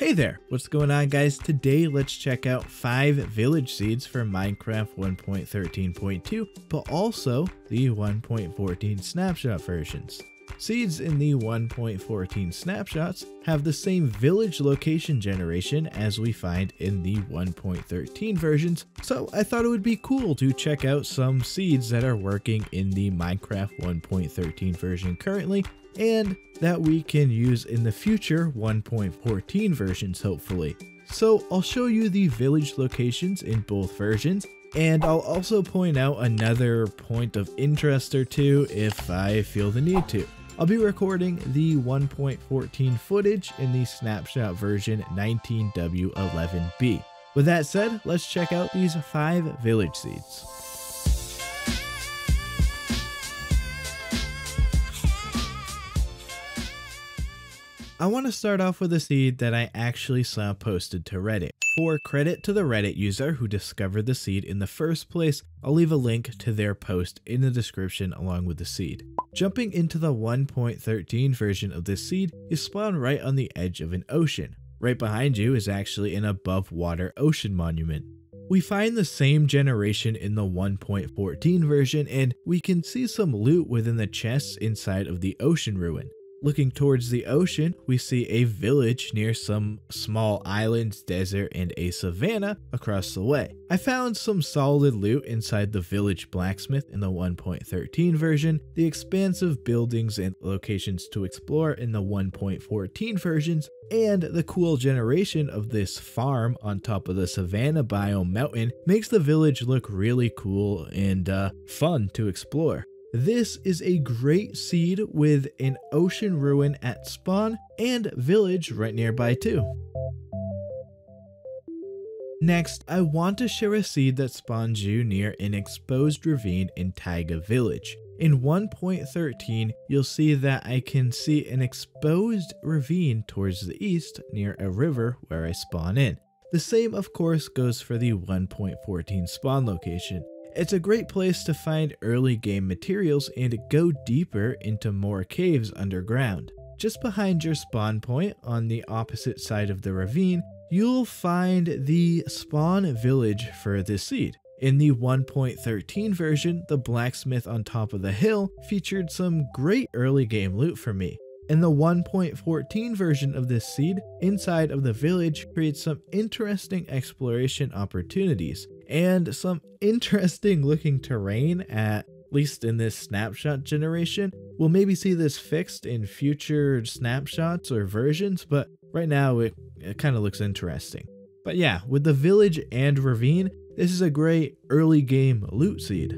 Hey there, what's going on guys? Today let's check out 5 village seeds for Minecraft 1.13.2, but also the 1.14 snapshot versions. Seeds in the 1.14 snapshots have the same village location generation as we find in the 1.13 versions, so I thought it would be cool to check out some seeds that are working in the Minecraft 1.13 version currently, and that we can use in the future 1.14 versions hopefully. So I'll show you the village locations in both versions, and I'll also point out another point of interest or two if I feel the need to. I'll be recording the 1.14 footage in the snapshot version 19W11B. With that said, let's check out these 5 village seeds. I want to start off with a seed that I actually saw posted to Reddit. For credit to the Reddit user who discovered the seed in the first place, I'll leave a link to their post in the description along with the seed. Jumping into the 1.13 version of this seed, you spawn right on the edge of an ocean. Right behind you is actually an above water ocean monument. We find the same generation in the 1.14 version, and we can see some loot within the chests inside of the ocean ruin. Looking towards the ocean, we see a village near some small islands, desert, and a savanna across the way. I found some solid loot inside the village blacksmith in the 1.13 version, the expansive buildings and locations to explore in the 1.14 versions, and the cool generation of this farm on top of the savanna biome mountain makes the village look really cool and fun to explore. This is a great seed with an ocean ruin at spawn and village right nearby too. Next, I want to share a seed that spawns you near an exposed ravine in Taiga village. In 1.13, you'll see that I can see an exposed ravine towards the east near a river where I spawn in. The same of course goes for the 1.14 spawn location. It's a great place to find early game materials and go deeper into more caves underground. Just behind your spawn point on the opposite side of the ravine, you'll find the spawn village for this seed. In the 1.13 version, the blacksmith on top of the hill featured some great early game loot for me. In the 1.14 version of this seed, inside of the village creates some interesting exploration opportunities and some interesting looking terrain, at least in this snapshot generation. We'll maybe see this fixed in future snapshots or versions, but right now it kind of looks interesting. But yeah, with the village and ravine, this is a great early game loot seed.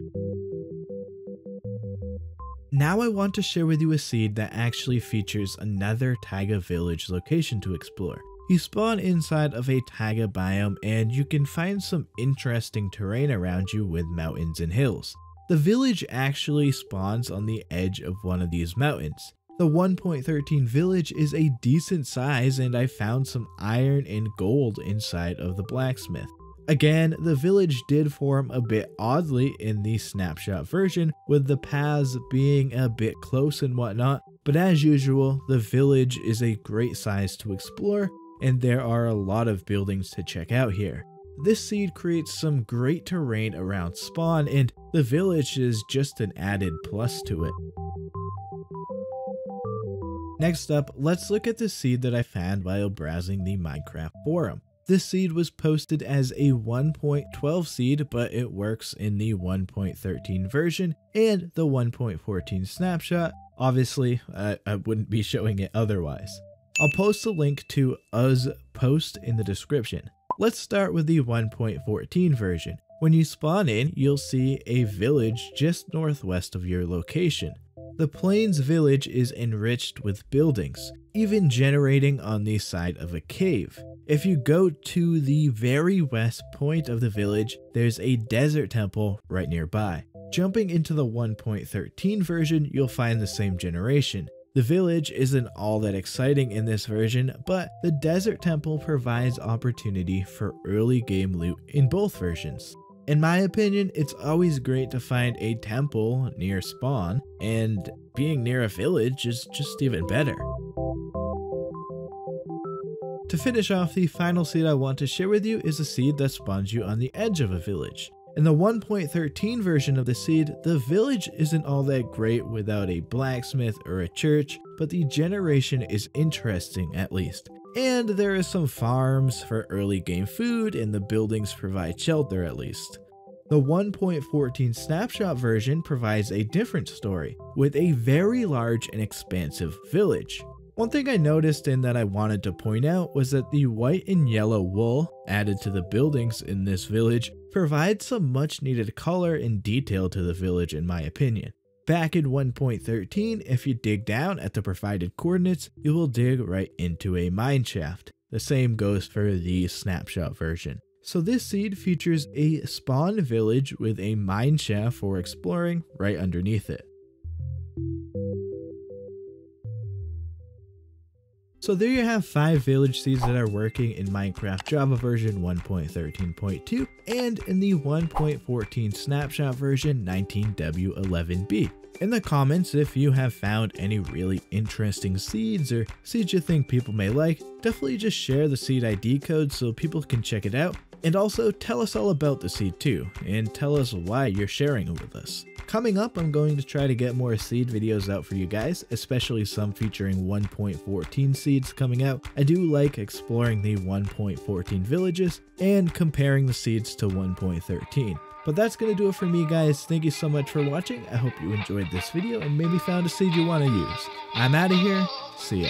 Now I want to share with you a seed that actually features another Taiga village location to explore. You spawn inside of a Taiga biome and you can find some interesting terrain around you with mountains and hills. The village actually spawns on the edge of one of these mountains. The 1.13 village is a decent size, and I found some iron and gold inside of the blacksmith. Again, the village did form a bit oddly in the snapshot version, with the paths being a bit close and whatnot, but as usual, the village is a great size to explore, and there are a lot of buildings to check out here. This seed creates some great terrain around spawn, and the village is just an added plus to it. Next up, let's look at the seed that I found while browsing the Minecraft forum. This seed was posted as a 1.12 seed, but it works in the 1.13 version and the 1.14 snapshot. Obviously, I wouldn't be showing it otherwise. I'll post a link to Uz's post in the description. Let's start with the 1.14 version. When you spawn in, you'll see a village just northwest of your location. The Plains village is enriched with buildings, even generating on the side of a cave. If you go to the very west point of the village, there's a desert temple right nearby. Jumping into the 1.13 version, you'll find the same generation. The village isn't all that exciting in this version, but the desert temple provides opportunity for early game loot in both versions. In my opinion, it's always great to find a temple near spawn, and being near a village is just even better. To finish off, the final seed I want to share with you is a seed that spawns you on the edge of a village. In the 1.13 version of the seed, the village isn't all that great without a blacksmith or a church, but the generation is interesting at least. And there are some farms for early game food and the buildings provide shelter at least. The 1.14 Snapshot version provides a different story, with a very large and expansive village. One thing I noticed and that I wanted to point out was that the white and yellow wool added to the buildings in this village provides some much needed color and detail to the village in my opinion. Back in 1.13, if you dig down at the provided coordinates, you will dig right into a mineshaft. The same goes for the Snapshot version. So this seed features a spawn village with a mineshaft for exploring right underneath it. So there you have 5 village seeds that are working in Minecraft Java version 1.13.2 and in the 1.14 Snapshot version 19W11B. In the comments, if you have found any really interesting seeds or seeds you think people may like, definitely just share the seed ID code so people can check it out. And also tell us all about the seed too, and tell us why you're sharing it with us. Coming up, I'm going to try to get more seed videos out for you guys, especially some featuring 1.14 seeds coming out. I do like exploring the 1.14 villages and comparing the seeds to 1.13. But that's going to do it for me guys. Thank you so much for watching. I hope you enjoyed this video and maybe found a seed you want to use. I'm out of here. See ya.